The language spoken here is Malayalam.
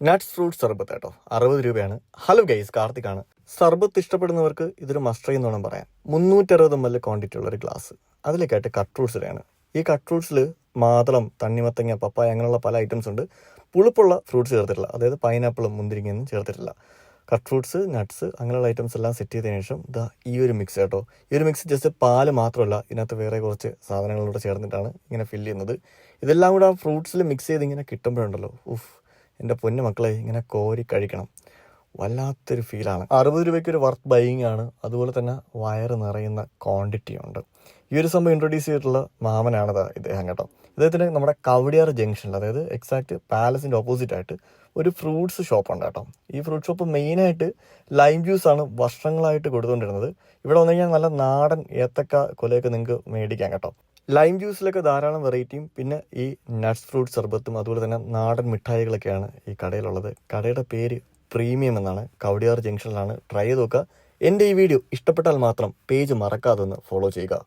നട്ട്സ് ഫ്രൂട്ട് സർബത്ത് കേട്ടോ, 60 രൂപയാണ്. Hello guys, കാർത്തിക്കാണ്. സർബത്ത് ഇഷ്ടപ്പെടുന്നവർക്ക് ഇതൊരു മസ്റ്റ് എന്ന് വേണം പറയാം. 360 ml ക്വാണ്ടിറ്റി ഉള്ള ഒരു ഗ്ലാസ്. അതിലേക്കായിട്ട് കട്ട് ഫ്രൂട്ട്സ് ഇടയാണ്. ഈ കട്ട് ഫ്രൂട്ട്സിൽ മാതളം, തണ്ണിമത്തങ്ങ, പപ്പായ അങ്ങനെയുള്ള പല ഐറ്റംസ് ഉണ്ട്. പുളിപ്പുള്ള ഫ്രൂട്ട്സ് ചേർത്തിട്ടില്ല, അതായത് പൈനാപ്പിളും മുന്തിരിങ്ങയൊന്നും ചേർത്തിട്ടില്ല. കട്ട് ഫ്രൂട്ട്സ്, നട്ട്സ് അങ്ങനെയുള്ള ഐറ്റംസ് എല്ലാം സെറ്റ് ചെയ്തതിനു ശേഷം ഈ ഒരു മിക്സ് കേട്ടോ. ഈ ഒരു മിക്സ് ജസ്റ്റ് പാല് മാത്രമല്ല, ഇതിനകത്ത് വേറെ കുറച്ച് സാധനങ്ങളൂടെ ചേർന്നിട്ടാണ് ഇങ്ങനെ ഫില്ല് ചെയ്യുന്നത്. ഇതെല്ലാം കൂടെ ആ ഫ്രൂട്ട്സിൽ മിക്സ് ചെയ്ത് ഇങ്ങനെ കിട്ടുമ്പോഴുണ്ടല്ലോ, എൻ്റെ പൊന്നു മക്കളെ, ഇങ്ങനെ കോരി കഴിക്കണം. വല്ലാത്തൊരു ഫീലാണ്. 60 രൂപയ്ക്ക് ഒരു വർത്ത് ബൈയിങ് ആണ്. അതുപോലെ തന്നെ വയറ് നിറയുന്ന ക്വാണ്ടിറ്റി ഉണ്ട്. ഈ ഒരു സംഭവം ഇൻട്രൊഡ്യൂസ് ചെയ്തിട്ടുള്ള മാമനാണ് ഇദ്ദേഹം കേട്ടോ. ഇദ്ദേഹത്തിന് നമ്മുടെ കവടിയാർ ജംഗ്ഷനിൽ, അതായത് എക്സാക്ട് പാലസിൻ്റെ ഓപ്പോസിറ്റ് ആയിട്ട് ഒരു ഫ്രൂട്ട്സ് ഷോപ്പുണ്ട് കേട്ടോ. ഈ ഫ്രൂട്ട് ഷോപ്പ് മെയിനായിട്ട് ലൈം ജ്യൂസാണ് വർഷങ്ങളായിട്ട് കൊടുത്തുകൊണ്ടിരുന്നത്. ഇവിടെ വന്നു കഴിഞ്ഞാൽ നല്ല നാടൻ ഏത്തക്ക കൊലയൊക്കെ നിങ്ങൾക്ക് മേടിക്കാം കേട്ടോ. ലൈം ജ്യൂസിലൊക്കെ ധാരാളം വെറൈറ്റിയും പിന്നെ ഈ നട്ട്സ് ഫ്രൂട്ട് സർബത്തും അതുപോലെ തന്നെ നാടൻ മിഠായികളൊക്കെയാണ് ഈ കടയിലുള്ളത്. കടയുടെ പേര് പ്രീമിയം എന്നാണ്. കവടിയാർ ജംഗ്ഷനിലാണ്. ട്രൈ ചെയ്ത് നോക്കുക. എൻ്റെ ഈ വീഡിയോ ഇഷ്ടപ്പെട്ടാൽ മാത്രം പേജ് മറക്കാതെ ഒന്ന് ഫോളോ ചെയ്യുക.